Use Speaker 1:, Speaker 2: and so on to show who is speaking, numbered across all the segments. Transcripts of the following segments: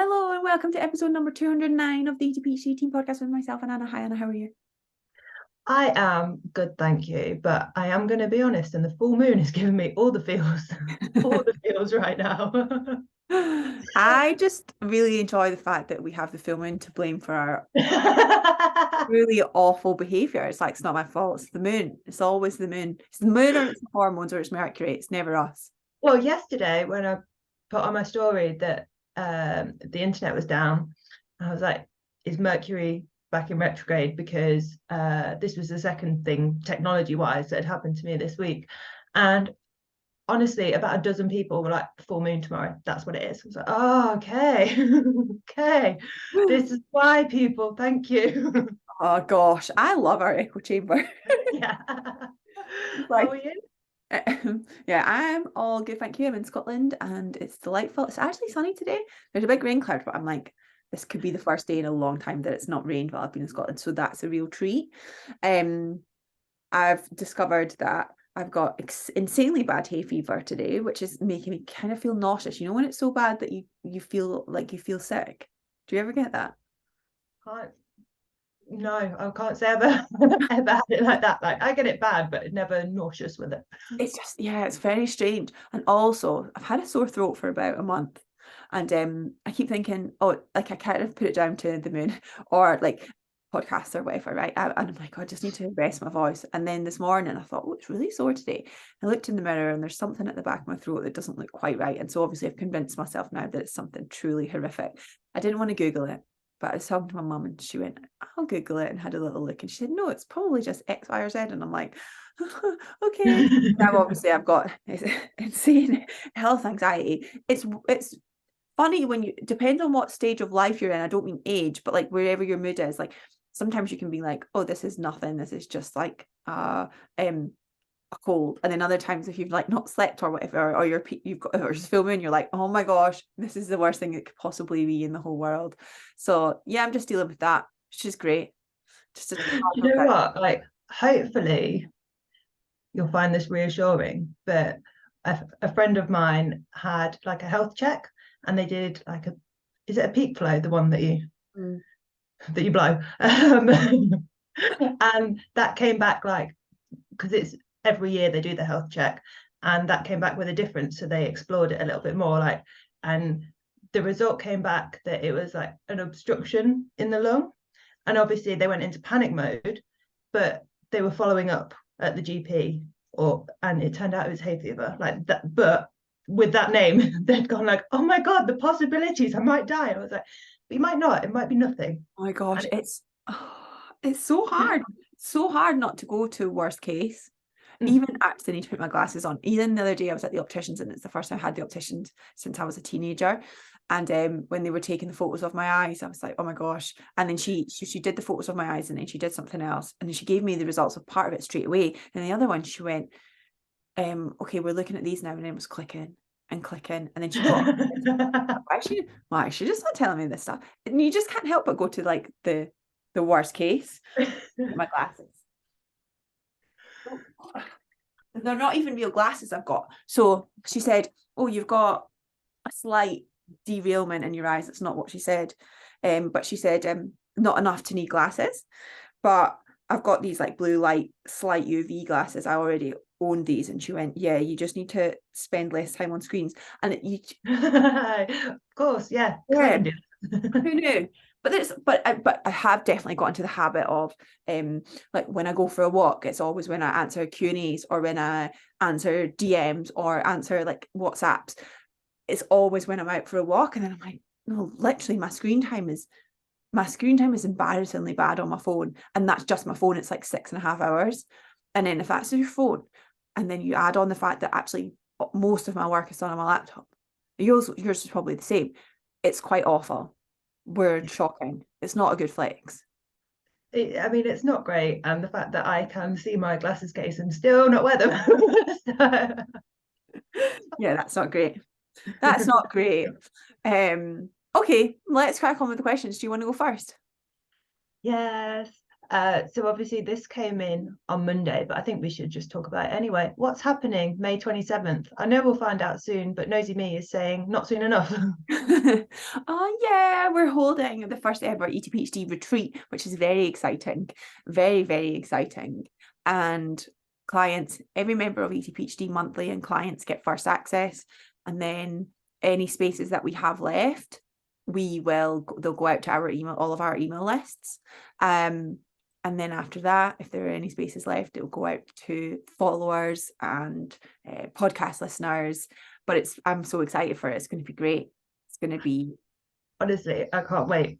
Speaker 1: Hello and welcome to episode number 209 of the ETPHD team podcast with myself and Anna. Hi Anna, how are you?
Speaker 2: I am good, thank you. But I am going to be honest, and the full moon is giving me all the feels, all the feels right now.
Speaker 1: I just really enjoy the fact that we have the full moon to blame for our really awful behaviour. It's like, it's not my fault, it's the moon. It's always the moon. It's the moon or it's the hormones or it's Mercury. It's never us.
Speaker 2: Well, yesterday when I put on my story that the internet was down, I was like, is Mercury back in retrograde? Because this was the second thing technology-wise that had happened to me this week. And honestly, about a dozen people were like, full moon tomorrow. That's what it is. I was like, oh, okay. Okay. This is why, people. Thank you.
Speaker 1: Oh gosh, I love our echo chamber.
Speaker 2: Yeah.
Speaker 1: Like,
Speaker 2: How are you?
Speaker 1: yeah, I'm all good, thank you. I'm in Scotland and it's delightful. It's actually sunny today. There's a big rain cloud, but I'm like, this could be the first day in a long time that it's not rained while I've been in Scotland, so that's a real treat. I've discovered that I've got insanely bad hay fever today, which is making me kind of feel nauseous. You know, when it's so bad that you feel like you feel sick. Do you ever get that?
Speaker 2: No, I can't say ever ever had it like that. Like I get it bad, but never nauseous with it.
Speaker 1: It's just, yeah, it's very strange. And also, I've had a sore throat for about a month, and I keep thinking, oh, like I kind of put it down to the moon or like podcasts or whatever, right? And I'm like, oh, I just need to rest my voice. And then this morning, I thought, oh, it's really sore today. I looked in the mirror, and there's something at the back of my throat that doesn't look quite right. And so obviously, I've convinced myself now that it's something truly horrific. I didn't want to Google it. But I was talking to my mum and she went, I'll Google it, and had a little look. And she said, no, it's probably just X, Y, or Z. And I'm like, okay. Now, obviously, I've got insane health anxiety. It's funny when you, depends on what stage of life you're in. I don't mean age, but like wherever your mood is. Like sometimes you can be like, oh, this is nothing. This is just like a cold. And then other times, if you've like not slept or whatever, or you've got or just filming, you're like, oh my gosh, this is the worst thing it could possibly be in the whole world. So yeah, I'm just dealing with that, which is great. Just
Speaker 2: You know what? Like, hopefully you'll find this reassuring. But a friend of mine had like a health check, and they did like is it a peak flow, the one that you blow? And that came back like, because it's every year they do the health check, and that came back with a difference. So they explored it a little bit more, like, and the result came back that it was like an obstruction in the lung. And obviously they went into panic mode, but they were following up at the GP, and it turned out it was hay fever, like that. But with that name, they'd gone like, oh my god, the possibilities, I might die. I was like, but you might not, it might be nothing.
Speaker 1: Oh my gosh, it's so hard. So hard not to go to worst case. Even actually need to put my glasses on. Even the other day I was at the opticians, and it's the first time I had the opticians since I was a teenager. And when they were taking the photos of my eyes, I was like, oh my gosh. And then she did the photos of my eyes, and then she did something else. And then she gave me the results of part of it straight away. And the other one, she went, okay, we're looking at these now. And then it was clicking and clicking. And then she got why she just not telling me this stuff. And you just can't help but go to like the worst case. My glasses. They're not even real glasses I've got. So she said, oh, you've got a slight derailment in your eyes. That's not what she said. But she said, not enough to need glasses. But I've got these like blue light, slight UV glasses. I already own these. And she went, yeah, you just need to spend less time on screens. And
Speaker 2: Of course, yeah.
Speaker 1: Yeah. Who knew? But I have definitely got into the habit of like when I go for a walk, it's always when I answer Q&As or when I answer DMs or answer like WhatsApps. It's always when I'm out for a walk, and then I'm like, no, literally my screen time is embarrassingly bad on my phone, and that's just my phone. It's like 6.5 hours, and then if that's your phone, and then you add on the fact that actually most of my work is done on my laptop, yours is probably the same. It's quite awful. We're shocking. It's not a good flex.
Speaker 2: I mean, it's not great, and the fact that I can see my glasses case and still not wear them.
Speaker 1: Yeah, that's not great. That's not great. Okay, let's crack on with the questions. Do you want to go first?
Speaker 2: Yes. So obviously this came in on Monday, but I think we should just talk about it anyway. What's happening May 27th? I know we'll find out soon, but Nosy Me is saying not soon enough.
Speaker 1: Oh yeah, we're holding the first ever ETPHD retreat, which is very exciting, very, very exciting. And clients, every member of ETPHD monthly and clients get first access. And then any spaces that we have left, they'll go out to our email, all of our email lists. And then after that, if there are any spaces left, it will go out to followers and podcast listeners. But I'm so excited for it. It's going to be great. It's going to be,
Speaker 2: Honestly, I can't wait.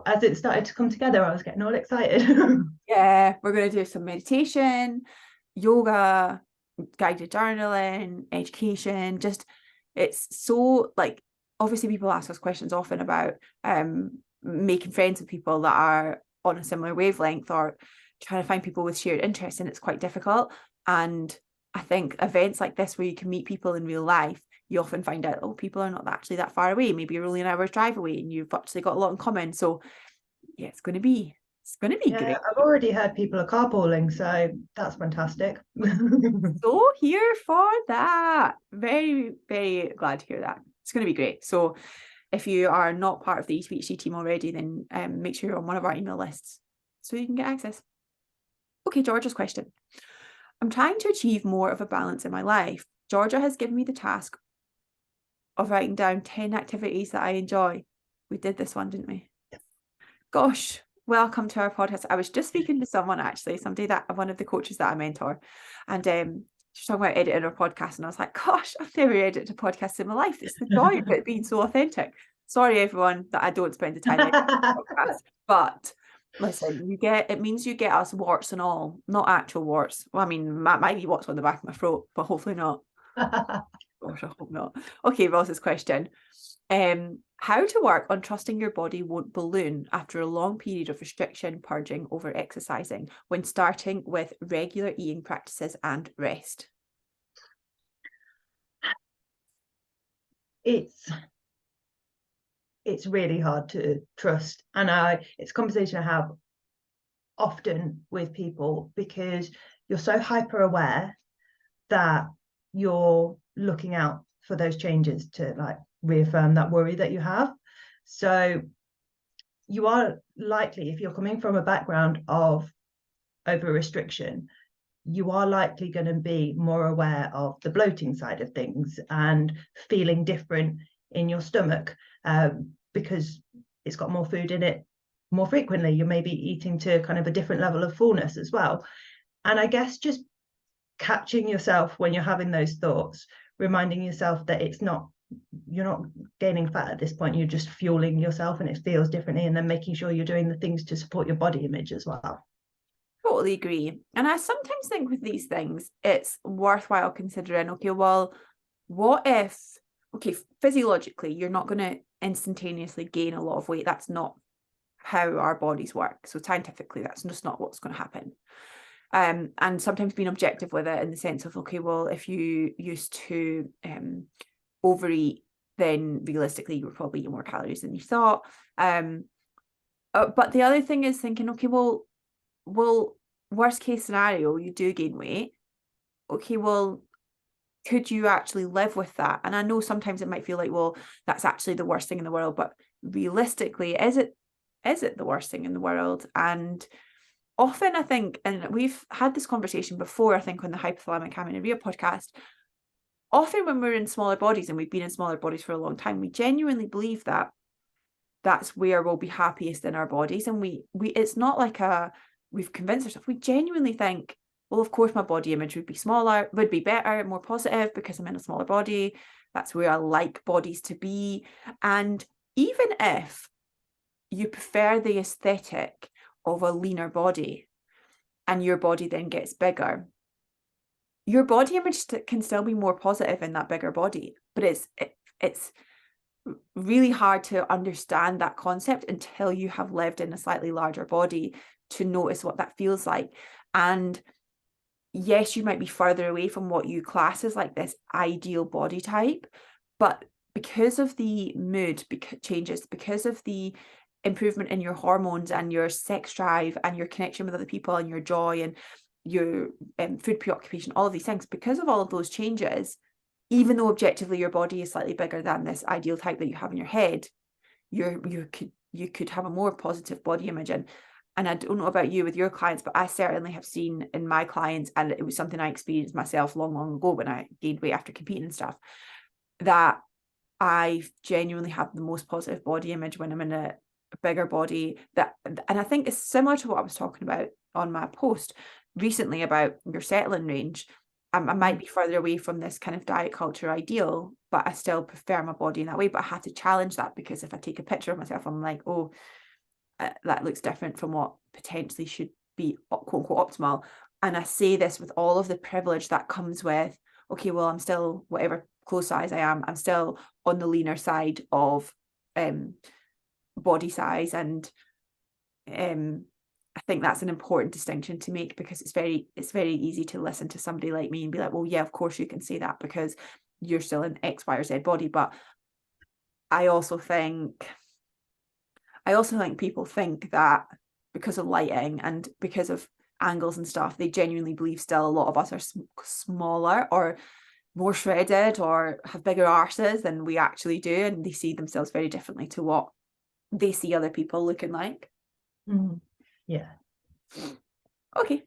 Speaker 2: As it started to come together, I was getting all excited.
Speaker 1: yeah, we're going to do some meditation, yoga, guided journaling, education. Just, it's so like, obviously people ask us questions often about making friends with people that are on a similar wavelength or trying to find people with shared interests, and it's quite difficult. And I think events like this where you can meet people in real life, you often find out, oh, people are not actually that far away. Maybe you're only an hour's drive away and you've actually got a lot in common. So yeah, it's going to be
Speaker 2: Yeah,
Speaker 1: great.
Speaker 2: I've already heard people are carpooling, so that's fantastic.
Speaker 1: So here for that. Very, very glad to hear that. It's going to be great. So if you are not part of the ETPHD team already, then make sure you're on one of our email lists so you can get access. Okay, Georgia's question. I'm trying to achieve more of a balance in my life. Georgia has given me the task of writing down 10 activities that I enjoy. We did this one, didn't we?
Speaker 2: Yep.
Speaker 1: Gosh, welcome to our podcast. I was just speaking to someone, actually, one of the coaches that I mentor, and she's talking about editing our podcast, and I was like, gosh, I've never edited a podcast in my life. It's the joy of it being so authentic. Sorry, everyone, that I don't spend the time editing the podcast, but listen, it means you get us warts and all, not actual warts. Well, I mean, might be what's on the back of my throat, but hopefully not. Gosh, I hope not. Okay, Ross's question. How to work on trusting your body won't balloon after a long period of restriction, purging, over exercising when starting with regular eating practices and rest?
Speaker 2: It's really hard to trust, and it's a conversation I have often with people because you're so hyper aware that you're looking out for those changes to like reaffirm that worry that you have. So you are likely, if you're coming from a background of over restriction, you are likely going to be more aware of the bloating side of things and feeling different in your stomach because it's got more food in it more frequently. You may be eating to kind of a different level of fullness as well. And I guess just catching yourself when you're having those thoughts, reminding yourself that you're not gaining fat at this point, you're just fueling yourself and it feels differently, and then making sure you're doing the things to support your body image as well.
Speaker 1: Totally agree. And I sometimes think with these things, it's worthwhile considering, okay, well, what if, okay, physiologically, you're not going to instantaneously gain a lot of weight. That's not how our bodies work. So scientifically, that's just not what's going to happen. And sometimes being objective with it in the sense of, okay, well, if you used to overeat, then realistically you were probably eating more calories than you thought. But the other thing is thinking, okay, well, worst case scenario, you do gain weight. Okay, well, could you actually live with that? And I know sometimes it might feel like, well, that's actually the worst thing in the world, but realistically, is it the worst thing in the world? And often I think, and we've had this conversation before, I think on the hypothalamic amenorrhea podcast, often when we're in smaller bodies, and we've been in smaller bodies for a long time, we genuinely believe that that's where we'll be happiest in our bodies. And we it's not like we've convinced ourselves. We genuinely think, well, of course my body image would be smaller, would be better, more positive because I'm in a smaller body. That's where I like bodies to be. And even if you prefer the aesthetic of a leaner body and your body then gets bigger, your body image can still be more positive in that bigger body. But it's really hard to understand that concept until you have lived in a slightly larger body to notice what that feels like. And yes, you might be further away from what you class as like this ideal body type, but because of the mood changes, because of the improvement in your hormones and your sex drive and your connection with other people and your joy and your food preoccupation, all of these things, because of all of those changes, even though objectively your body is slightly bigger than this ideal type that you have in your head, you could have a more positive body image. And I don't know about you with your clients, but I certainly have seen in my clients, and it was something I experienced myself long ago when I gained weight after competing and stuff, that I genuinely have the most positive body image when I'm in a bigger body. And I think it's similar to what I was talking about on my post recently about your settling range. I might be further away from this kind of diet culture ideal, but I still prefer my body in that way. But I had to challenge that, because if I take a picture of myself, I'm like, oh, that looks different from what potentially should be quote unquote optimal. And I say this with all of the privilege that comes with, okay, well, I'm still, whatever clothes size I am, I'm still on the leaner side of body size. And I think that's an important distinction to make, because it's very easy to listen to somebody like me and be like, well, yeah, of course you can say that because you're still in X, Y, or Z body. But I also think people think that because of lighting and because of angles and stuff, they genuinely believe still a lot of us are smaller or more shredded or have bigger arses than we actually do, and they see themselves very differently to what they see other people looking like.
Speaker 2: Yeah.
Speaker 1: Okay.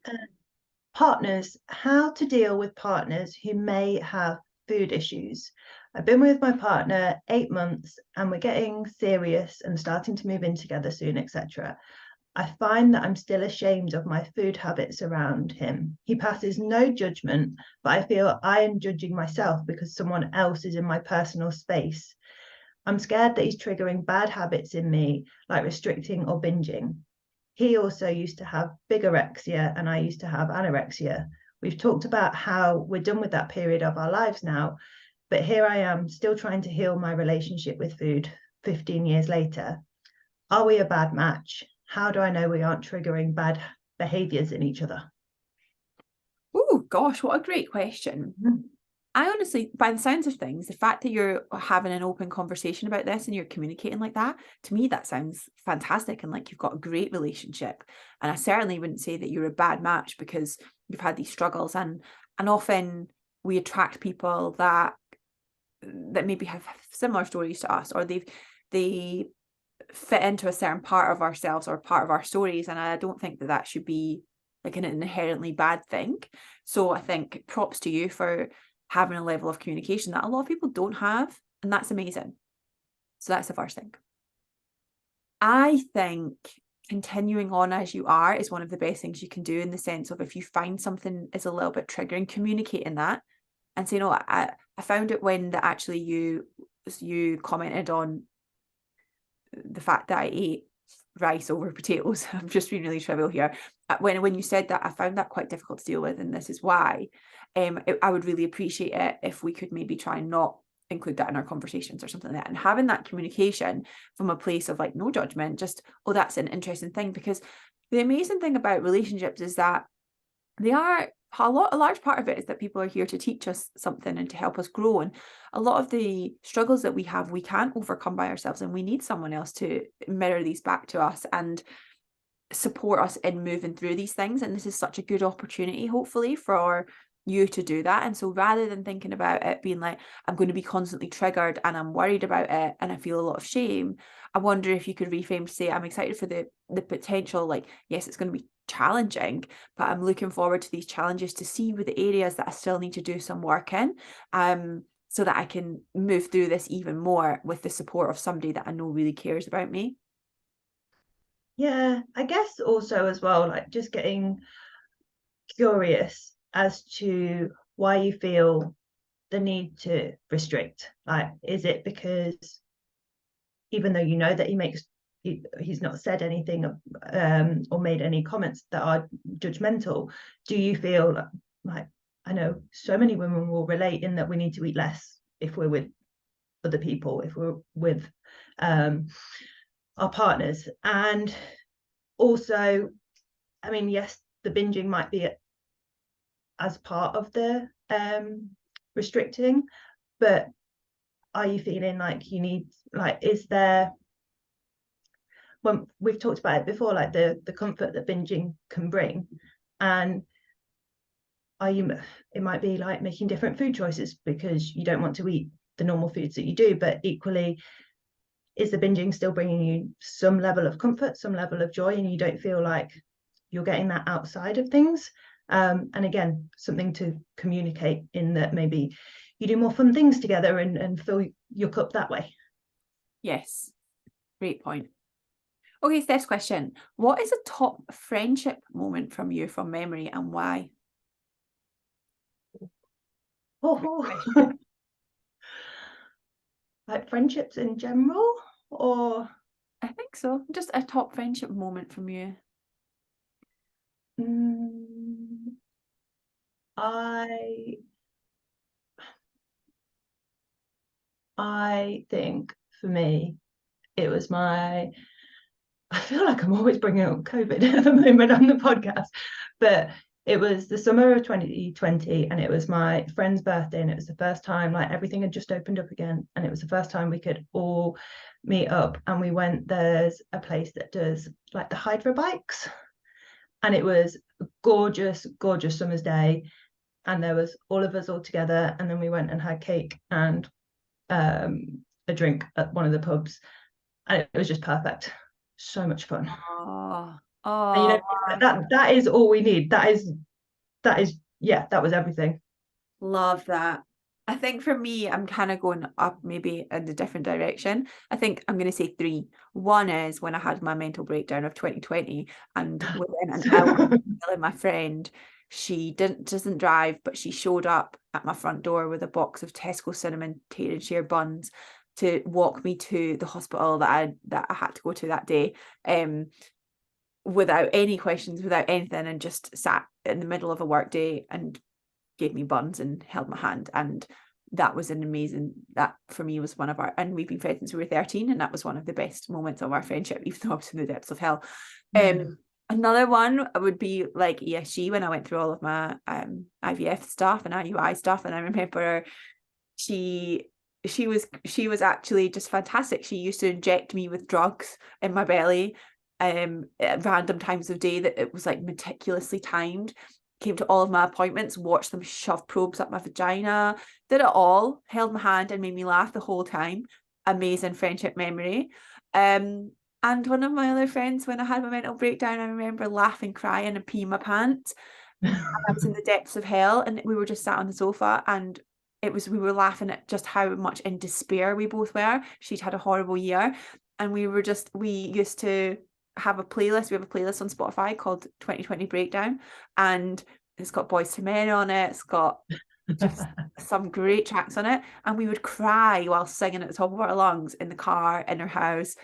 Speaker 2: Partners, how to deal with partners who may have food issues. I've been with my partner 8 months and we're getting serious and starting to move in together soon, etc. I find that I'm still ashamed of my food habits around him. He passes no judgment, but I feel I am judging myself because someone else is in my personal space. I'm scared that he's triggering bad habits in me, like restricting or binging. He also used to have bigorexia and I used to have anorexia. We've talked about how we're done with that period of our lives now, but here I am still trying to heal my relationship with food 15 years later. Are we a bad match? How do I know we aren't triggering bad behaviors in each other?
Speaker 1: Oh gosh, what a great question. I honestly, by the sounds of things, the fact that you're having an open conversation about this and you're communicating like that, to me, that sounds fantastic and like you've got a great relationship. And I certainly wouldn't say that you're a bad match because you've had these struggles. And often we attract people that maybe have similar stories to us, or they fit into a certain part of ourselves or part of our stories. And I don't think that that should be like an inherently bad thing. So I think props to you for having a level of communication that a lot of people don't have, and that's amazing. So that's the first thing. I think continuing on as you are is one of the best things you can do, in the sense of if you find something is a little bit triggering, communicating that and say, no, I found it when that actually you commented on the fact that I ate rice over potatoes. I'm just being really trivial here. When you said that, I found that quite difficult to deal with, and this is why. I would really appreciate it if we could maybe try and not include that in our conversations or something like that, and having that communication from a place of like no judgment, just, oh, that's an interesting thing. Because the amazing thing about relationships is that they are a large part of it is that people are here to teach us something and to help us grow. And a lot of the struggles that we have, we can't overcome by ourselves, and we need someone else to mirror these back to us and support us in moving through these things. And this is such a good opportunity, hopefully, for you to do that. And so rather than thinking about it being like, I'm going to be constantly triggered and I'm worried about it and I feel a lot of shame, I wonder if you could reframe to say, I'm excited for the potential, like, yes, it's going to be challenging, but I'm looking forward to these challenges to see with the areas that I still need to do some work in, so that I can move through this even more with the support of somebody that I know really cares about me.
Speaker 2: Yeah, I guess also as well, like just getting curious as to why you feel the need to restrict. Like, is it because even though you know that he's not said anything or made any comments that are judgmental, do you feel like, I know so many women will relate in that we need to eat less if we're with other people, if we're with our partners. And also, I mean, yes, the binging might be as part of the restricting, but are you feeling like you need, like, is there, when we've talked about it before, like the comfort that binging can bring. And it might be like making different food choices because you don't want to eat the normal foods that you do, but equally, is the binging still bringing you some level of comfort, some level of joy, and you don't feel like you're getting that outside of things? And again, something to communicate in that maybe you do more fun things together and fill your cup that way.
Speaker 1: Yes, great point. Okay, first question. What is a top friendship moment from you from memory and why?
Speaker 2: Oh, like friendships in general, or
Speaker 1: I think so. Just a top friendship moment from you.
Speaker 2: I think for me, it was I feel like I'm always bringing up COVID at the moment on the podcast, but it was the summer of 2020 and it was my friend's birthday, and it was the first time like everything had just opened up again, and it was the first time we could all meet up. And we went, there's a place that does like the hydro bikes, and it was a gorgeous summer's day, and there was all of us all together, and then we went and had cake and a drink at one of the pubs, and it was just perfect. So much fun.
Speaker 1: Oh,
Speaker 2: And you know,
Speaker 1: love
Speaker 2: that is all we need. That is yeah, that was everything.
Speaker 1: love that. I think for me, I'm kind of going up maybe in a different direction. I think I'm going to say 3. One is when I had my mental breakdown of 2020, and within an hour of my friend, she doesn't drive, but she showed up at my front door with a box of Tesco cinnamon tear and share buns to walk me to the hospital that I had to go to that day. Without any questions, without anything, and just sat in the middle of a work day and gave me buns and held my hand. And that was an amazing, that for me was one of our, and we've been friends since we were 13, and that was one of the best moments of our friendship, even though I was in the depths of hell. Another one would be like ESG, when I went through all of my IVF stuff and IUI stuff, and I remember she was actually just fantastic. She used to inject me with drugs in my belly at random times of day, that it was like meticulously timed. Came to all of my appointments, watched them shove probes up my vagina, did it all, held my hand and made me laugh the whole time. Amazing friendship memory. And one of my other friends, when I had my mental breakdown, I remember laughing, crying and peeing my pants. And I was in the depths of hell, and we were just sat on the sofa, and we were laughing at just how much in despair we both were. She'd had a horrible year, and we used to have a playlist. We have a playlist on Spotify called 2020 Breakdown, and it's got Boys to Men on it. It's got just some great tracks on it, and we would cry while singing at the top of our lungs in the car, in her house.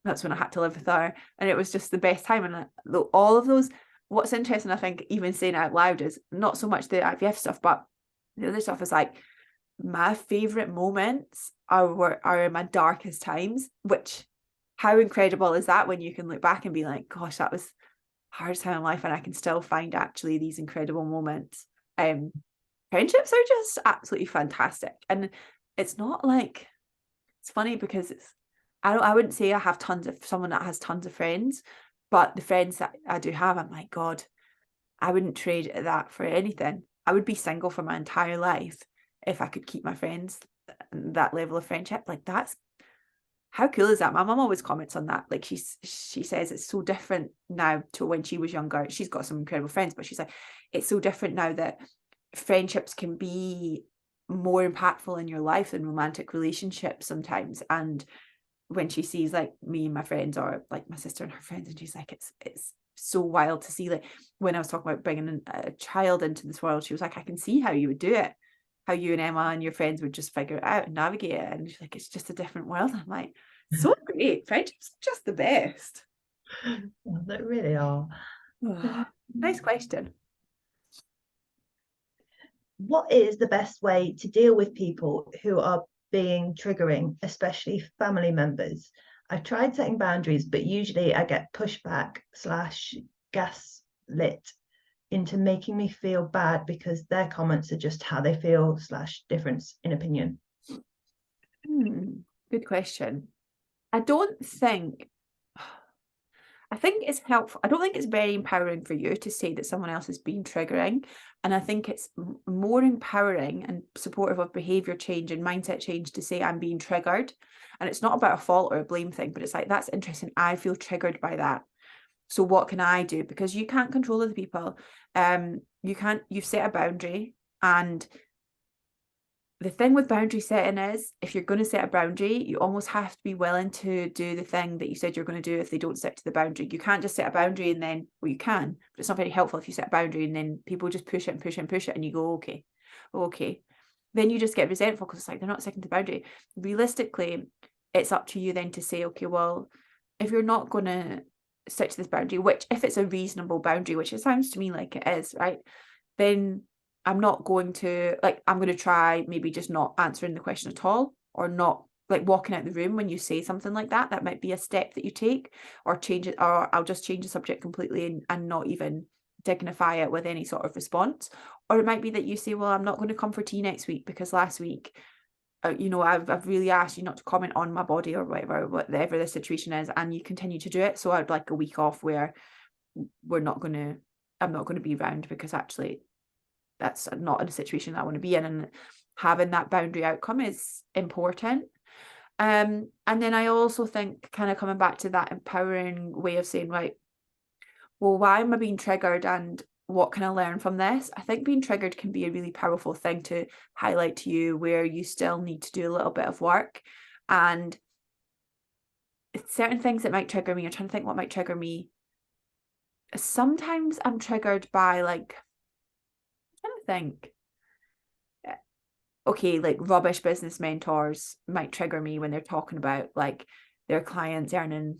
Speaker 1: That's when I had to live with her, and it was just the best time. And all of those, what's interesting, I think, even saying it out loud, is not so much the IVF stuff, but the other stuff is like, my favorite moments are in my darkest times. Which, how incredible is that when you can look back and be like, gosh, that was hardest time in life, and I can still find actually these incredible moments. Friendships are just absolutely fantastic, and it's not like, it's funny because I wouldn't say I have someone that has tons of friends, but the friends that I do have, I'm like, God, I wouldn't trade that for anything. I would be single for my entire life if I could keep my friends, that level of friendship. Like, that's, how cool is that? My mum always comments on that. Like, she says it's so different now to when she was younger. She's got some incredible friends, but she's like, it's so different now that friendships can be more impactful in your life than romantic relationships sometimes. And when she sees like me and my friends, or like my sister and her friends, and she's like, it's so wild to see. Like, when I was talking about bringing a child into this world, she was like, I can see how you would do it, how you and Emma and your friends would just figure it out and navigate it. And she's like, it's just a different world. I'm like, so great. Friendships are just the best.
Speaker 2: Well, they really are.
Speaker 1: Nice question.
Speaker 2: What is the best way to deal with people who are being triggering, especially family members? I've tried setting boundaries, but usually I get pushback / gaslit into making me feel bad because their comments are just how they feel / difference in opinion.
Speaker 1: Good question. I don't think I think it's helpful. I don't think it's very empowering for you to say that someone else has been triggering. And I think it's more empowering and supportive of behavior change and mindset change to say I'm being triggered. And it's not about a fault or a blame thing, but it's like, that's interesting. I feel triggered by that. So what can I do? Because you can't control other people. You've set a boundary, and the thing with boundary setting is, if you're going to set a boundary, you almost have to be willing to do the thing that you said you're going to do if they don't stick to the boundary. You can't just set a boundary and then, well, you can, but it's not very helpful if you set a boundary and then people just push it and push it and push it and you go, okay. Then you just get resentful because it's like they're not sticking to the boundary. Realistically, it's up to you then to say, okay, well, if you're not going to stick to this boundary, which if it's a reasonable boundary, which it sounds to me like it is, right, then I'm not going to, like, I'm going to try maybe just not answering the question at all, or not like walking out the room when you say something like that. That might be a step that you take, or change it, or I'll just change the subject completely and not even dignify it with any sort of response. Or it might be that you say, well, I'm not going to come for tea next week because last week, I've really asked you not to comment on my body or whatever the situation is, and you continue to do it. So I'd like a week off where I'm not going to be around because actually that's not in a situation that I want to be in, and having that boundary outcome is important. And then I also think, kind of coming back to that empowering way of saying, right, well, why am I being triggered and what can I learn from this? I think being triggered can be a really powerful thing to highlight to you where you still need to do a little bit of work. And certain things that might trigger me, I'm trying to think what might trigger me. Sometimes I'm triggered by, like, I'm trying to think. Okay, like rubbish business mentors might trigger me when they're talking about like their clients earning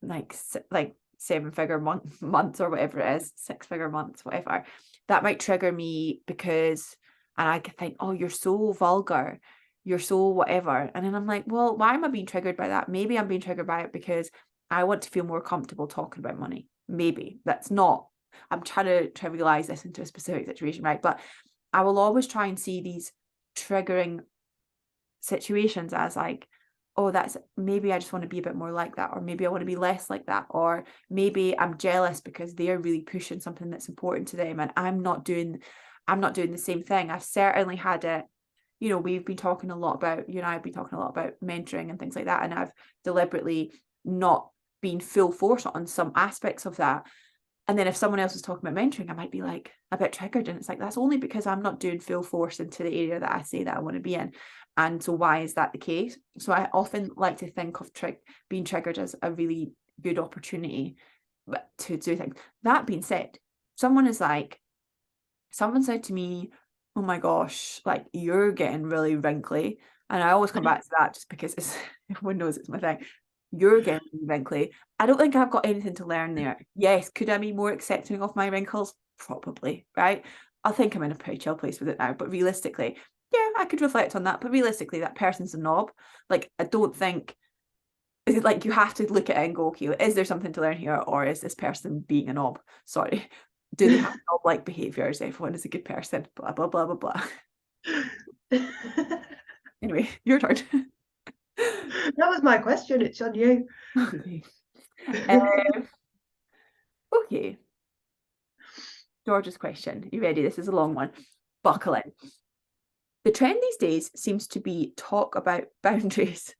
Speaker 1: like 7-figure months or whatever it is, 6-figure months, whatever. That might trigger me because, and I could think, oh, you're so vulgar, you're so whatever. And then I'm like, well, why am I being triggered by that? Maybe I'm being triggered by it because I want to feel more comfortable talking about money. Maybe that's not, I'm trying to trivialize this into a specific situation, right? But I will always try and see these triggering situations as like, oh, that's, maybe I just want to be a bit more like that, or maybe I want to be less like that, or maybe I'm jealous because they're really pushing something that's important to them and I'm not doing the same thing. I've certainly had it, we've been talking a lot about, you and I have been talking a lot about mentoring and things like that, and I've deliberately not been full force on some aspects of that. And then if someone else is talking about mentoring, I might be like a bit triggered. And it's like, that's only because I'm not doing full force into the area that I say that I want to be in. And so why is that the case? So I often like to think of being triggered as a really good opportunity to do things. That being said, someone said to me, oh my gosh, like you're getting really wrinkly. And I always come back to that just because everyone knows it's my thing. You're getting wrinkly. I don't think I've got anything to learn there. Yes, could I be more accepting of my wrinkles? Probably, right? I think I'm in a pretty chill place with it now, but realistically, yeah, I could reflect on that. But realistically, that person's a knob. Like, I don't think, is it like you have to look at it and go, okay, is there something to learn here, or is this person being a knob? Sorry. Do they have knob-like behaviors? Everyone is a good person. Blah blah blah blah blah. Anyway, your turn.
Speaker 2: That was my question. It's on you.
Speaker 1: Okay. Okay. George's question. You ready? This is a long one. Buckle in. The trend these days seems to be talk about boundaries,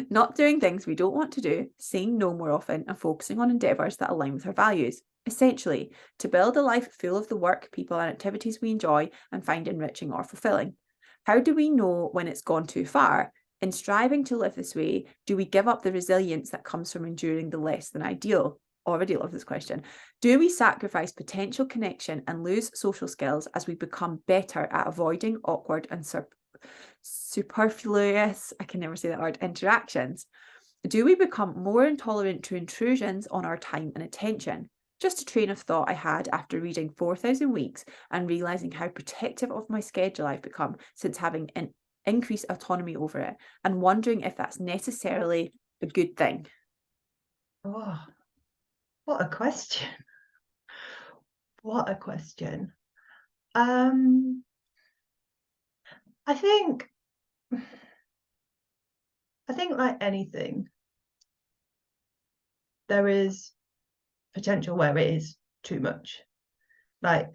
Speaker 1: not doing things we don't want to do, saying no more often, and focusing on endeavours that align with our values. Essentially, to build a life full of the work, people, and activities we enjoy and find enriching or fulfilling. How do we know when it's gone too far? In striving to live this way, do we give up the resilience that comes from enduring the less than ideal? Already love this question. Do we sacrifice potential connection and lose social skills as we become better at avoiding awkward and superfluous, I can never say that word, interactions? Do we become more intolerant to intrusions on our time and attention? Just a train of thought I had after reading 4,000 Weeks and realising how protective of my schedule I've become since having an increased autonomy over it, and wondering if that's necessarily a good thing.
Speaker 2: Oh, what a question. What a question. I think like anything, there is potential where it is too much. Like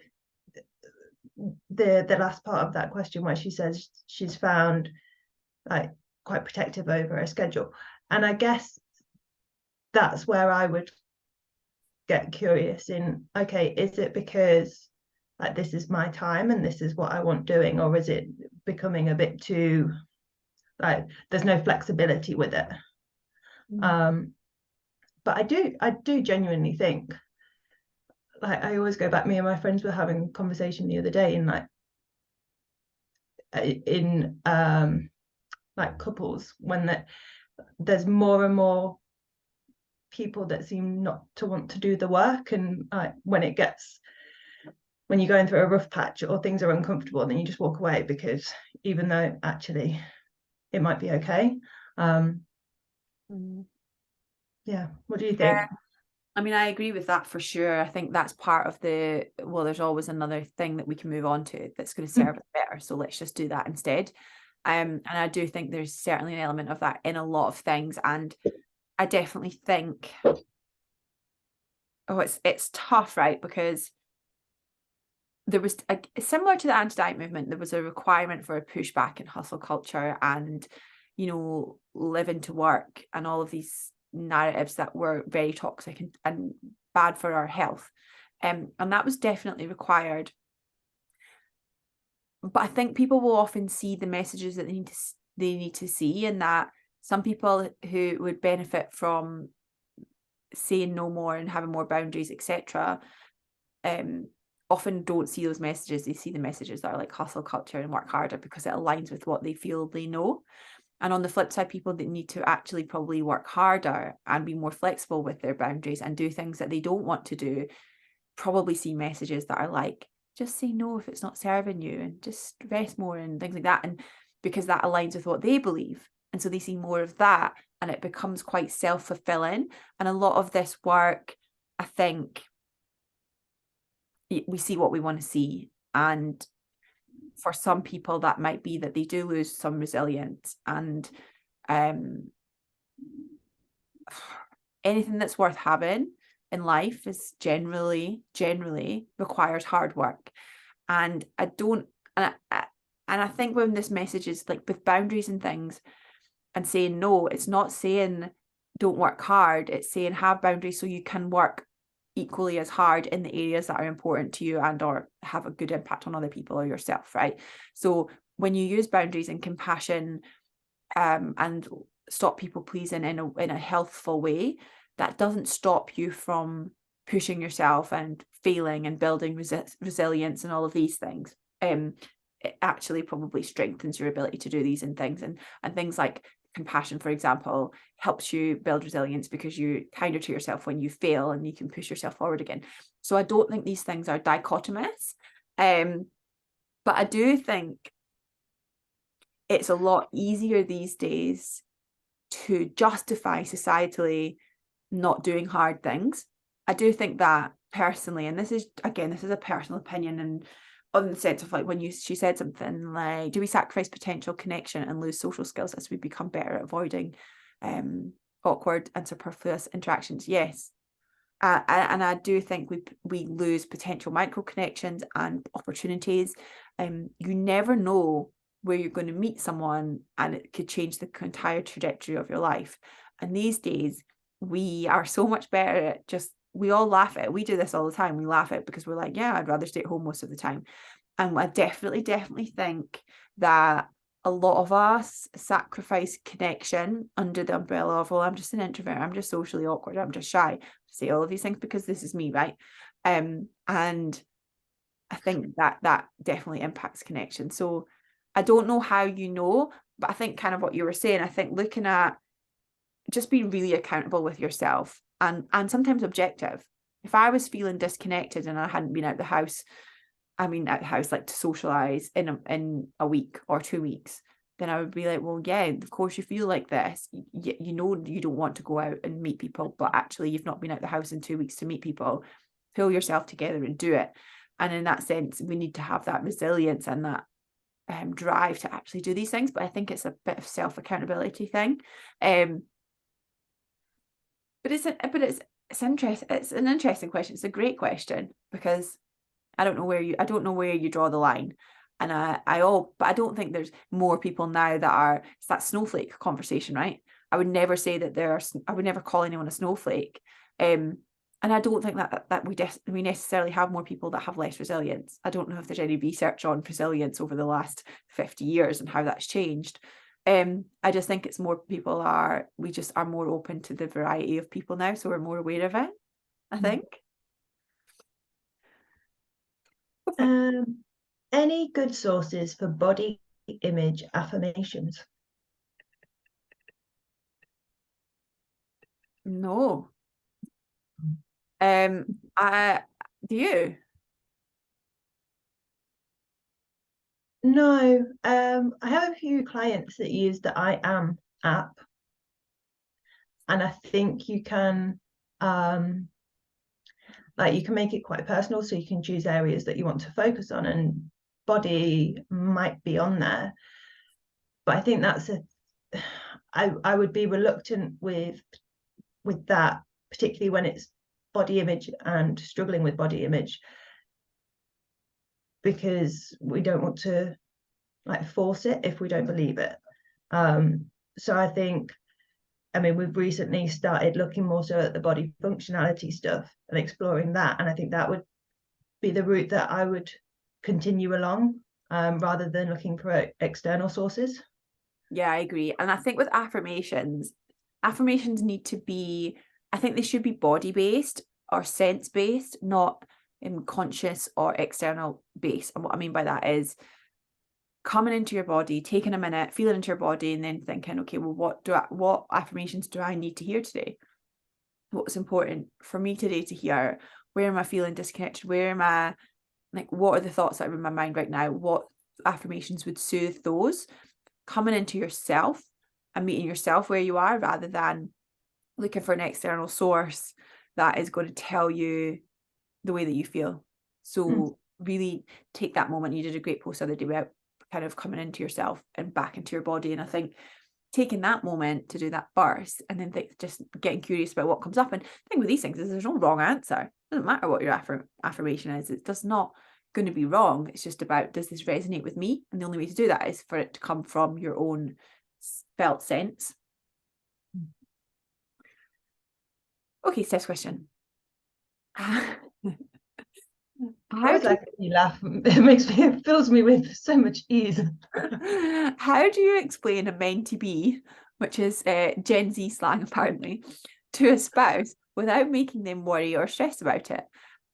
Speaker 2: the last part of that question where she says she's found like quite protective over her schedule, and I guess that's where I would get curious in, okay, is it because like this is my time and this is what I want doing, or is it becoming a bit too like there's no flexibility with it? But I do genuinely think, like, I always go back, me and my friends were having a conversation the other day in like couples, when there's more and more people that seem not to want to do the work, and when you're going through a rough patch or things are uncomfortable, then you just walk away, because even though actually it might be okay. Yeah, what do you think?
Speaker 1: I mean, I agree with that for sure. I think that's part of well, there's always another thing that we can move on to that's going to serve us better. So let's just do that instead. And I do think there's certainly an element of that in a lot of things. And I definitely think, it's tough, right? Because there was similar to the anti-diet movement, there was a requirement for a pushback in hustle culture and, living to work and all of these narratives that were very toxic and bad for our health. And that was definitely required. But I think people will often see the messages that they need to see, and that some people who would benefit from saying no more and having more boundaries, etc., often don't see those messages. They see the messages that are like hustle culture and work harder because it aligns with what they feel they know. And on the flip side, people that need to actually probably work harder and be more flexible with their boundaries and do things that they don't want to do probably see messages that are like, just say no if it's not serving you, and just rest more and things like that. And because that aligns with what they believe. And so they see more of that, and it becomes quite self-fulfilling. And a lot of this work, I think, we see what we want to see. And for some people, that might be that they do lose some resilience. And anything that's worth having in life is generally requires hard work. And I think when this message is like with boundaries and things and saying no, it's not saying don't work hard, it's saying have boundaries so you can work equally as hard in the areas that are important to you and or have a good impact on other people or yourself, right? So when you use boundaries and compassion and stop people pleasing in a healthful way, that doesn't stop you from pushing yourself and failing and building resilience and all of these things. It actually probably strengthens your ability to do these things, and things like compassion, for example, helps you build resilience because you're kinder to yourself when you fail and you can push yourself forward again. So I don't think these things are dichotomous, but I do think it's a lot easier these days to justify societally not doing hard things. I do think that personally, and this is a personal opinion, and on the sense of like when she said something like, do we sacrifice potential connection and lose social skills as we become better at avoiding awkward and superfluous interactions? Yes. And I do think we lose potential micro connections and opportunities. You never know where you're going to meet someone, and it could change the entire trajectory of your life. And these days, we are so much better at we all laugh at it. We do this all the time. We laugh at it because we're like, yeah, I'd rather stay at home most of the time. And I definitely think that a lot of us sacrifice connection under the umbrella of, well, I'm just an introvert, I'm just socially awkward, I'm just shy. I say all of these things because this is me, right? And I think that definitely impacts connection. So I don't know how but I think kind of what you were saying, I think looking at just being really accountable with yourself and sometimes objective. If I was feeling disconnected and I hadn't been out the house like to socialize in a week or 2 weeks, then I would be like, well, yeah, of course you feel like this. You know you don't want to go out and meet people, but actually you've not been out the house in 2 weeks to meet people. Pull yourself together and do it. And in that sense, we need to have that resilience and that drive to actually do these things. But I think it's a bit of self-accountability thing. But it's It's an interesting question. It's a great question, because I don't know where you draw the line. And but I don't think there's more people now that are, it's that snowflake conversation, right? I would never say that I would never call anyone a snowflake. And I don't think that we necessarily have more people that have less resilience. I don't know if there's any research on resilience over the last 50 years and how that's changed. I just think it's more people we just are more open to the variety of people now, so we're more aware of it, I think.
Speaker 2: Any good sources for body image affirmations?
Speaker 1: No. Do you?
Speaker 2: No. I have a few clients that use the I Am app, and I think you can like you can make it quite personal, so you can choose areas that you want to focus on, and body might be on there. But I think I would be reluctant with that, particularly when it's body image and struggling with body image, because we don't want to like force it if we don't believe it. So I think, I mean, we've recently started looking more so at the body functionality stuff and exploring that, and I think that would be the route that I would continue along, rather than looking for external sources.
Speaker 1: Yeah, I agree. And I think with affirmations need to be, I think they should be body based or sense based, not conscious or external based. And what I mean by that is coming into your body, taking a minute, feeling into your body, and then thinking, okay, well, what affirmations do I need to hear today? What's important for me today to hear? Where am I feeling disconnected? Where am I, like, what are the thoughts that are in my mind right now? What affirmations would soothe those? Coming into yourself and meeting yourself where you are, rather than looking for an external source that is going to tell you the way that you feel. So really take that moment. You did a great post the other day about kind of coming into yourself and back into your body. And I think taking that moment to do that first, and then just getting curious about what comes up. And the thing with these things is there's no wrong answer. It doesn't matter what your affirmation is. It does not going to be wrong. It's just about, does this resonate with me? And the only way to do that is for it to come from your own felt sense. Okay, next question.
Speaker 2: I always like when you laugh. It fills me with so much ease.
Speaker 1: How do you explain a meant to be, which is Gen Z slang apparently, to a spouse without making them worry or stress about it?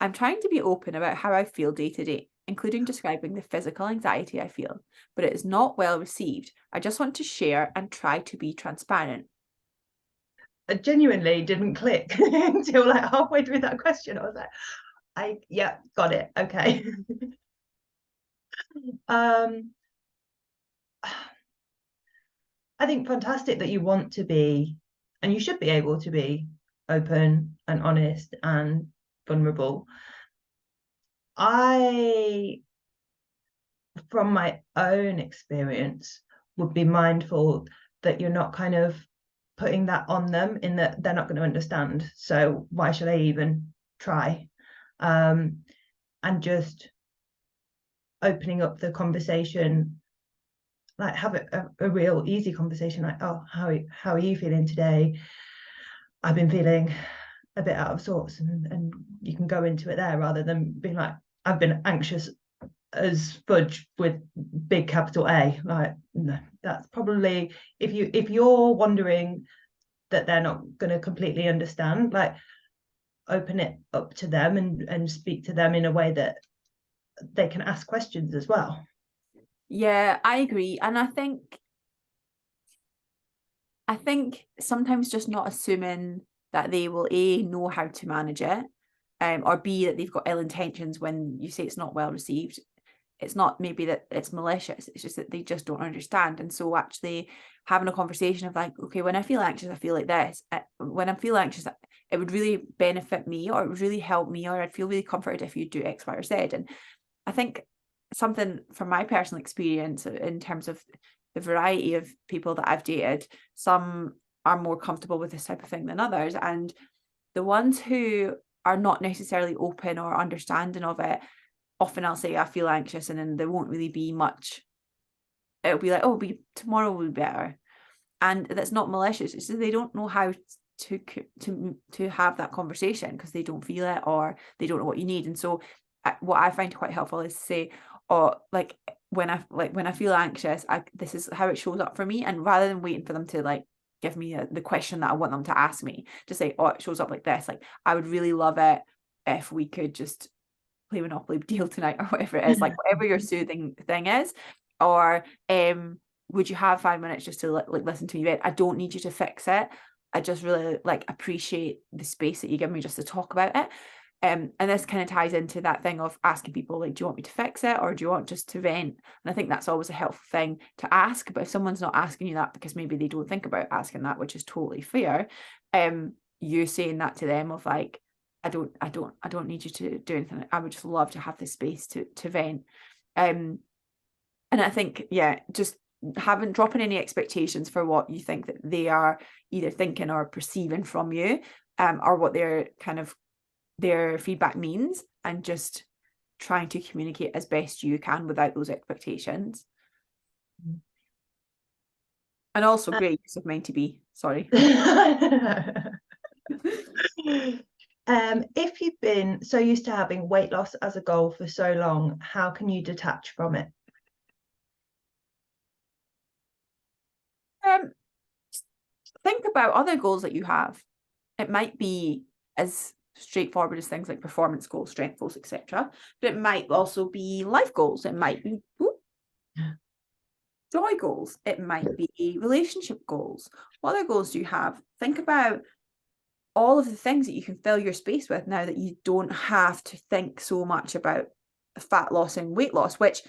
Speaker 1: I'm trying to be open about how I feel day to day, including describing the physical anxiety I feel, but it is not well received. I just want to share and try to be transparent.
Speaker 2: I genuinely didn't click until like halfway through that question. I was like, yeah, got it. Okay. I think fantastic that you want to be, and you should be able to be open and honest and vulnerable. I, from my own experience, would be mindful that you're not kind of putting that on them, in that they're not going to understand. So why should I even try? And just opening up the conversation, like have a real easy conversation, like, oh, how are you feeling today? I've been feeling a bit out of sorts, and you can go into it there, rather than being like, I've been anxious as fudge with big capital A. Like, no, that's probably, if you're wondering that they're not going to completely understand, like, open it up to them and speak to them in a way that they can ask questions as well.
Speaker 1: Yeah, I agree. And I think sometimes just not assuming that they will A, know how to manage it, or B, that they've got ill intentions when you say it's not well received. It's not maybe that it's malicious, it's just that they just don't understand. And so actually having a conversation of like, okay, when I feel anxious, I feel like this. When I feel anxious, it would really benefit me, or it would really help me, or I'd feel really comforted if you do X, Y, or Z. And I think something from my personal experience in terms of the variety of people that I've dated, some are more comfortable with this type of thing than others. And The ones who are not necessarily open or understanding of it, often I'll say I feel anxious, and then there won't really be much. It'll be like, oh, tomorrow will be better, and that's not malicious. It's just they don't know how to have that conversation because they don't feel it or they don't know what you need. And so what I find quite helpful is to say, oh, like when I feel anxious, this is how it shows up for me. And rather than waiting for them to like give me the question that I want them to ask me, to say, oh, it shows up like this. Like, I would really love it if we could just play Monopoly Deal tonight, or whatever it is, like whatever your soothing thing is. Or would you have 5 minutes just to like listen to me vent? I don't need you to fix it. I just really like appreciate the space that you give me just to talk about it. And this kind of ties into that thing of asking people, like, do you want me to fix it, or do you want just to vent? And I think that's always a helpful thing to ask. But if someone's not asking you that because maybe they don't think about asking that, which is totally fair, you saying that to them of like, I don't need you to do anything. I would just love to have the space to vent. And I think, yeah, just dropping any expectations for what you think that they are either thinking or perceiving from you, or what their feedback means, and just trying to communicate as best you can without those expectations. And also great use of meant to be. Sorry.
Speaker 2: If you've been so used to having weight loss as a goal for so long, how can you detach from it?
Speaker 1: Think about other goals that you have. It might be as straightforward as things like performance goals, strength goals, etc. But it might also be life goals. It might be joy goals. It might be relationship goals. What other goals do you have? Think about all of the things that you can fill your space with now that you don't have to think so much about fat loss and weight loss, which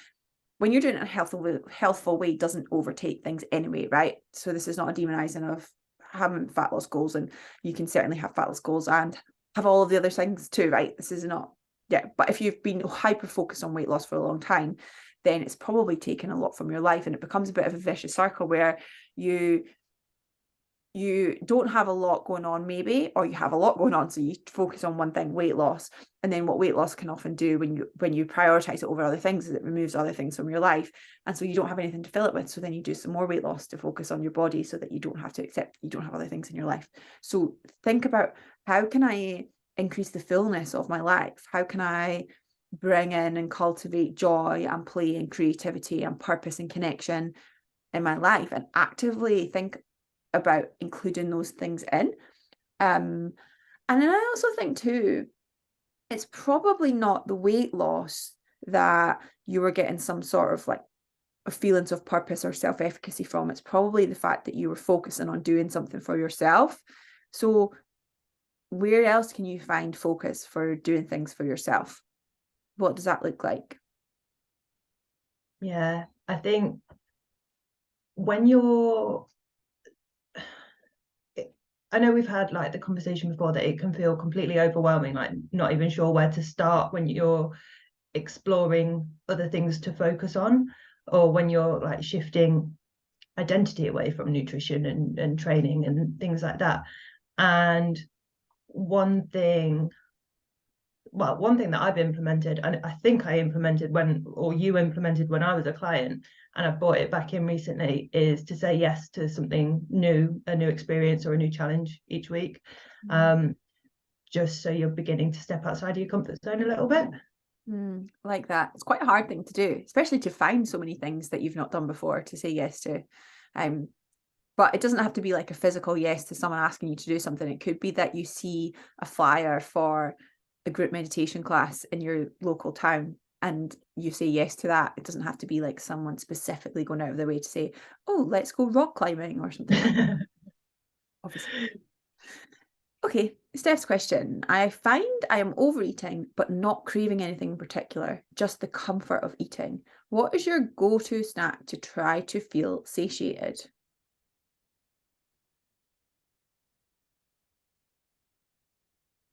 Speaker 1: when you're doing it in a healthful way doesn't overtake things anyway, right? So this is not a demonizing of having fat loss goals, and you can certainly have fat loss goals and have all of the other things too, right? This is not, yeah, but if you've been hyper focused on weight loss for a long time, then it's probably taken a lot from your life, and it becomes a bit of a vicious circle where you don't have a lot going on maybe, or you have a lot going on, so you focus on one thing, weight loss. And then what weight loss can often do when you prioritize it over other things is it removes other things from your life, and so you don't have anything to fill it with. So then you do some more weight loss to focus on your body so that you don't have to accept you don't have other things in your life. So think about, how can I increase the fullness of my life? How can I bring in and cultivate joy and play and creativity and purpose and connection in my life, and actively think about including those things in. And then I also think too, it's probably not the weight loss that you were getting some sort of like feelings of purpose or self-efficacy from. It's probably the fact that you were focusing on doing something for yourself. So where else can you find focus for doing things for yourself? What does that look like?
Speaker 2: Yeah, I think when you're I know we've had like the conversation before that it can feel completely overwhelming, like not even sure where to start when you're exploring other things to focus on, or when you're like shifting identity away from nutrition and training and things like that. And one thing that I've implemented, and I think I implemented you implemented when I was a client, and I've brought it back in recently, is to say yes to something new, a new experience or a new challenge each week. Just so you're beginning to step outside of your comfort zone a little bit.
Speaker 1: Like that. It's quite a hard thing to do, especially to find so many things that you've not done before to say yes to. But it doesn't have to be like a physical yes to someone asking you to do something. It could be that you see a flyer for a group meditation class in your local town and you say yes to that. It doesn't have to be like someone specifically going out of their way to say, oh, let's go rock climbing or something. Obviously. Okay, Steph's question. I find I am overeating, but not craving anything in particular, just the comfort of eating. What is your go-to snack to try to feel satiated?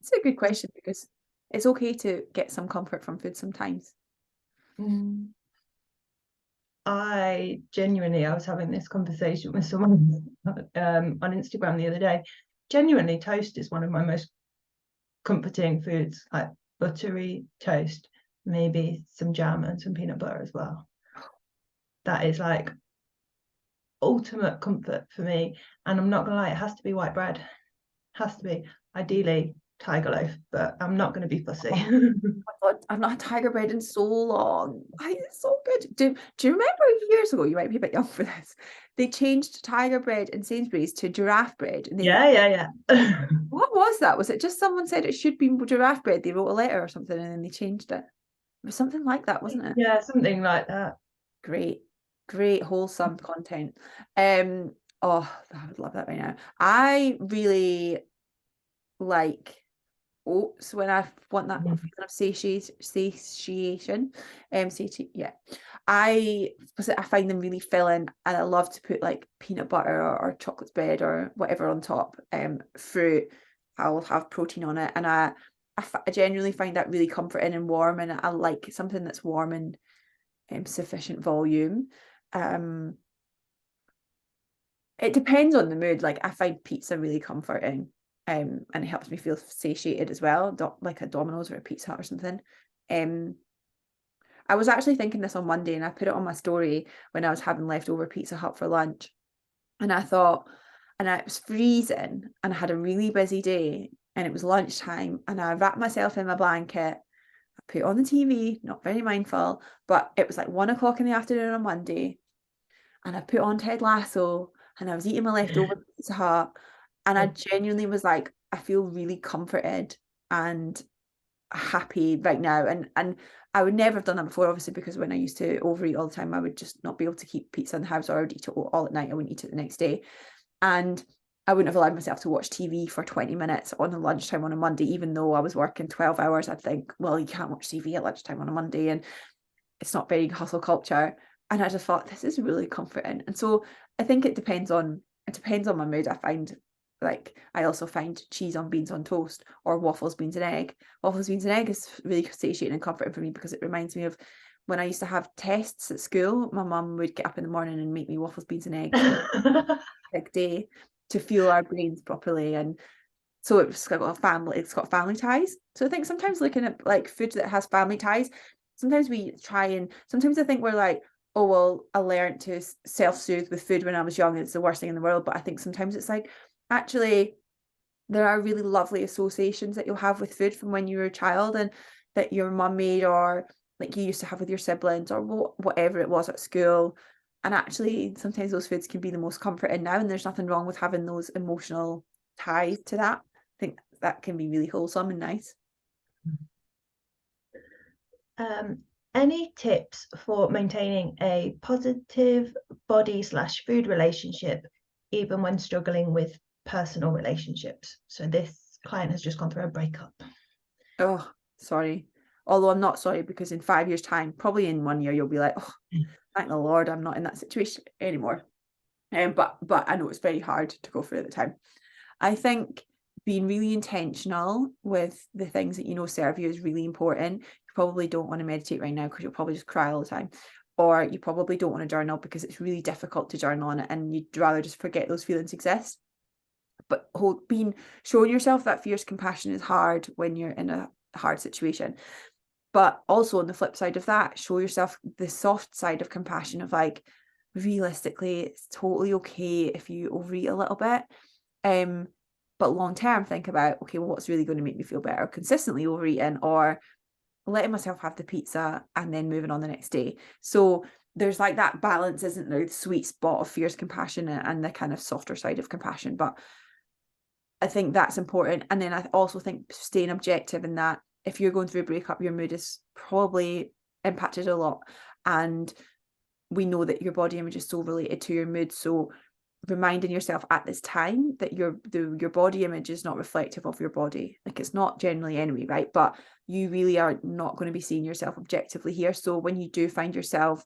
Speaker 1: It's a good question because it's okay to get some comfort from food sometimes.
Speaker 2: I was having this conversation with someone on Instagram the other day. Genuinely, toast is one of my most comforting foods like buttery toast, maybe some jam and some peanut butter as well. That is like ultimate comfort for me. And I'm not gonna lie, it has to be white bread. Has to be, ideally tiger loaf, but I'm not going to be fussy.
Speaker 1: Oh my God, I've not had tiger bread in so long. Why is it so good? Do you remember years ago, you might be a bit young for this, they changed tiger bread in Sainsbury's to giraffe bread, and
Speaker 2: Yeah.
Speaker 1: what was that? Was it just someone said it should be giraffe bread? They wrote a letter or something and then they changed it. It was something like that, wasn't it?
Speaker 2: Yeah, something like that.
Speaker 1: Great wholesome content. Oh, I would love that right now. I really like oats when I want that feeling of satiation. Yeah. I find them really filling, and I love to put like peanut butter or chocolate spread or whatever on top. Fruit, I'll have protein on it, and I genuinely find that really comforting and warm, and I like something that's warm and sufficient volume. It depends on the mood. Like I find pizza really comforting, and it helps me feel satiated as well, like a Domino's or a Pizza Hut or something. I was actually thinking this on Monday, and I put it on my story when I was having leftover Pizza Hut for lunch, and I thought, and it was freezing, and I had a really busy day, and it was lunchtime, and I wrapped myself in my blanket. I put on the TV, not very mindful, but it was like 1 o'clock in the afternoon on Monday, and I put on Ted Lasso, and I was eating my leftover Pizza Hut, and I genuinely was like, I feel really comforted and happy right now. And I would never have done that before, obviously, because when I used to overeat all the time, I would just not be able to keep pizza in the house, or I would eat it all at night. I wouldn't eat it the next day. And I wouldn't have allowed myself to watch TV for 20 minutes on a lunchtime on a Monday, even though I was working 12 hours. I'd think, well, you can't watch TV at lunchtime on a Monday, and it's not very hustle culture. And I just thought, this is really comforting. And so I think it depends on my mood. I find, like, I also find cheese on beans on toast, or waffles, beans and egg. Waffles, beans and egg is really satiating and comforting for me, because it reminds me of when I used to have tests at school. My mum would get up in the morning and make me waffles, beans and eggs for big day to fuel our brains properly. And so it's got family ties. So I think sometimes looking at like food that has family ties, sometimes I think we're like, oh well, I learned to self-soothe with food when I was young, and it's the worst thing in the world. But I think sometimes it's like, actually, there are really lovely associations that you'll have with food from when you were a child, and that your mum made, or like you used to have with your siblings, or whatever it was at school. And actually, sometimes those foods can be the most comforting now, and there's nothing wrong with having those emotional ties to that. I think that can be really wholesome and nice.
Speaker 2: Any tips for maintaining a positive body/food relationship, even when struggling with personal relationships? So this client has just gone through a breakup.
Speaker 1: Oh, sorry. Although I'm not sorry, because in 5 years' time, probably in 1 year, you'll be like, oh, thank the Lord, I'm not in that situation anymore. But I know it's very hard to go through at the time. I think being really intentional with the things that you know serve you is really important. You probably don't want to meditate right now because you'll probably just cry all the time. Or you probably don't want to journal because it's really difficult to journal on it, and you'd rather just forget those feelings exist. But showing yourself that fierce compassion is hard when you're in a hard situation. But also on the flip side of that, show yourself the soft side of compassion, of like, realistically, it's totally okay if you overeat a little bit. But long term, think about, okay, well, what's really going to make me feel better? Consistently overeating, or letting myself have the pizza and then moving on the next day. So there's like that balance, isn't there? The sweet spot of fierce compassion and the kind of softer side of compassion. But I think that's important. And then I also think staying objective in that, if you're going through a breakup, your mood is probably impacted a lot. And we know that your body image is so related to your mood. So reminding yourself at this time that your body image is not reflective of your body. Like, it's not generally anyway, right? But you really are not going to be seeing yourself objectively here. So when you do find yourself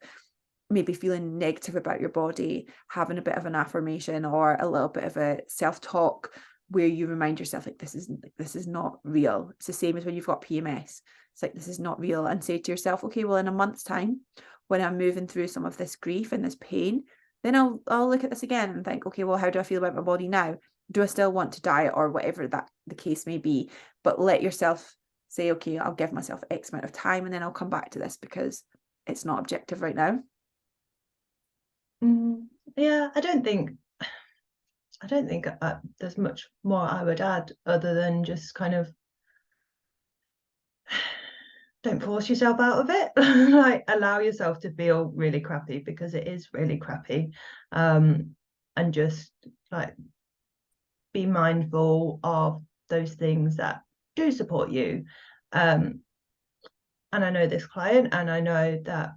Speaker 1: maybe feeling negative about your body, having a bit of an affirmation or a little bit of a self-talk where you remind yourself, like, this is not real. It's the same as when you've got PMS. It's like, this is not real. And say to yourself, okay, well, in a month's time, when I'm moving through some of this grief and this pain, then I'll look at this again and think, okay, well, how do I feel about my body now? do I still want to diet or whatever that the case may be, but let yourself say, okay, I'll give myself X amount of time and then I'll come back to this because it's not objective right now.
Speaker 2: Yeah, I don't think there's much more I would add other than just kind of don't force yourself out of it. Like, allow yourself to feel really crappy because it is really crappy, and just like be mindful of those things that do support you. And I know this client, and I know that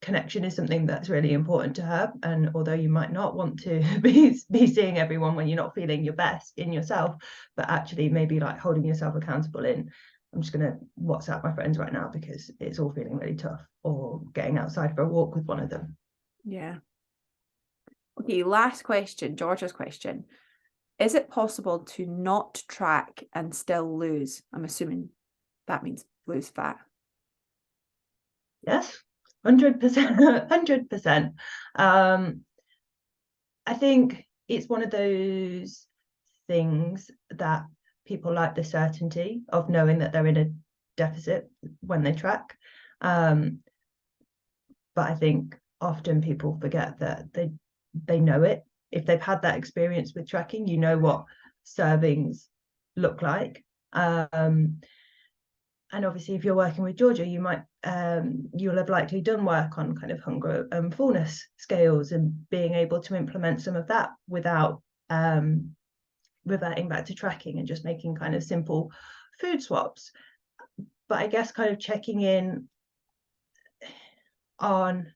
Speaker 2: connection is something that's really important to her. And although you might not want to be seeing everyone when you're not feeling your best in yourself, but actually maybe like holding yourself accountable in, I'm just going to WhatsApp my friends right now because it's all feeling really tough, or getting outside for a walk with one of them.
Speaker 1: Yeah. Okay, last question, Georgia's question. Is it possible to not track and still lose? I'm assuming that means lose fat.
Speaker 2: Yes, 100%. 100%. I think it's one of those things that people like the certainty of knowing that they're in a deficit when they track. But I think often people forget that they know it. If they've had that experience with tracking, you know what servings look like. And obviously, if you're working with Georgia, you might you'll have likely done work on kind of hunger and fullness scales and being able to implement some of that without reverting back to tracking and just making kind of simple food swaps. But I guess kind of checking in on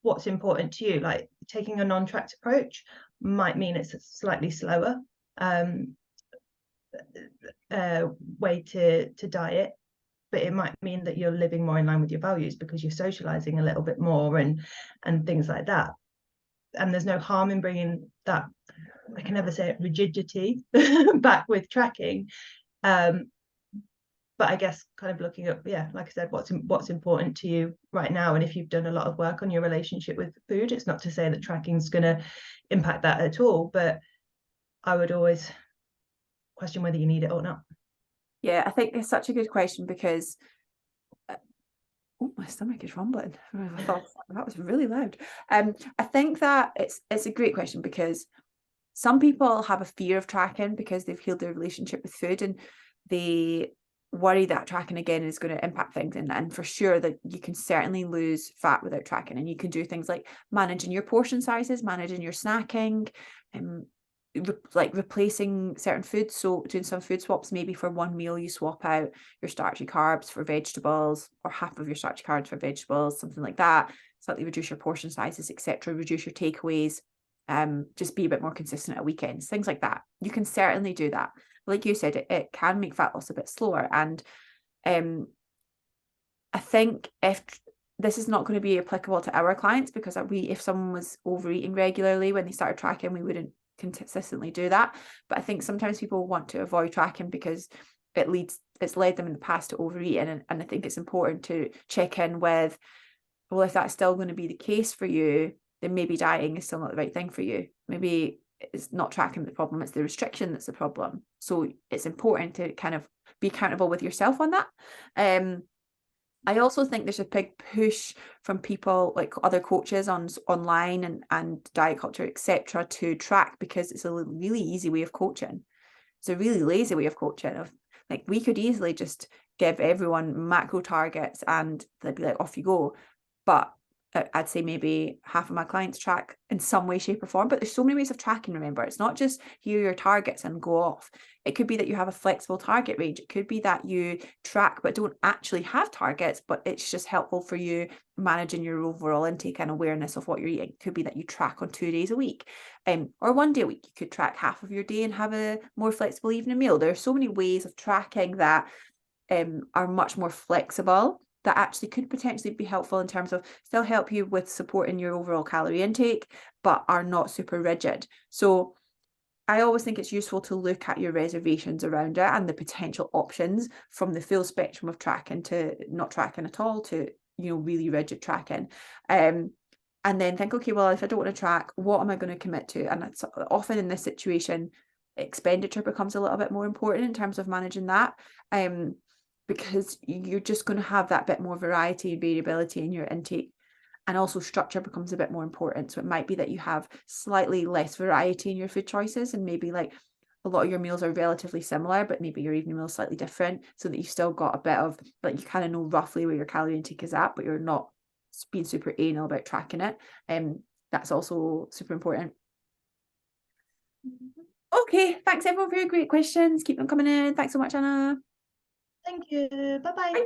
Speaker 2: what's important to you, like taking a non-tracked approach might mean it's a slightly slower way to diet, but it might mean that you're living more in line with your values because you're socializing a little bit more and things like that. And there's no harm in bringing that, I can never say it, rigidity back with tracking. But I guess kind of looking at, yeah, like I said, what's important to you right now. And if you've done a lot of work on your relationship with food, it's not to say that tracking's going to impact that at all, but I would always question whether you need it or not.
Speaker 1: Yeah, I think it's such a good question because oh, my stomach is rumbling. I thought that was really loud. I think that it's a great question because some people have a fear of tracking because they've healed their relationship with food and they worry that tracking again is going to impact things. And for sure that you can certainly lose fat without tracking, and you can do things like managing your portion sizes, managing your snacking, like replacing certain foods. So doing some food swaps, maybe for one meal you swap out your starchy carbs for vegetables, or half of your starchy carbs for vegetables, something like that. Slightly reduce your portion sizes, etc. Reduce your takeaways. Just be a bit more consistent at weekends, things like that. You can certainly do that. Like you said, it can make fat loss a bit slower. And I think if this is not going to be applicable to our clients, because if someone was overeating regularly when they started tracking, we wouldn't consistently do that. But I think sometimes people want to avoid tracking because it's led them in the past to overeating. And I think it's important to check in with, well, if that's still going to be the case for you, then maybe dieting is still not the right thing for you. Maybe it's not tracking the problem, it's the restriction that's the problem. So it's important to kind of be accountable with yourself on that. I also think there's a big push from people like other coaches online and diet culture, etc., to track because it's a really easy way of coaching. It's a really lazy way of coaching. Like, we could easily just give everyone macro targets and they'd be like, off you go. But I'd say maybe half of my clients track in some way, shape, or form. But there's so many ways of tracking, remember. It's not just here are your targets and go off. It could be that you have a flexible target range. It could be that you track but don't actually have targets, but it's just helpful for you managing your overall intake and awareness of what you're eating. It could be that you track on 2 days a week, or 1 day a week. You could track half of your day and have a more flexible evening meal. There are so many ways of tracking that are much more flexible, that actually could potentially be helpful in terms of still help you with supporting your overall calorie intake, but are not super rigid. So I always think it's useful to look at your reservations around it and the potential options, from the full spectrum of tracking to not tracking at all to, really rigid tracking. and then think, okay, well, if I don't want to track, what am I going to commit to? And it's often in this situation, expenditure becomes a little bit more important in terms of managing that, because you're just going to have that bit more variety and variability in your intake. And also structure becomes a bit more important. So it might be that you have slightly less variety in your food choices, and maybe like a lot of your meals are relatively similar, but maybe your evening meal is slightly different, so that you've still got a bit of, like, you kind of know roughly where your calorie intake is at, but you're not being super anal about tracking it. That's also super important. Okay, thanks everyone for your great questions. Keep them coming in. Thanks so much, Anna.
Speaker 2: Thank you. Bye bye.
Speaker 1: Bye.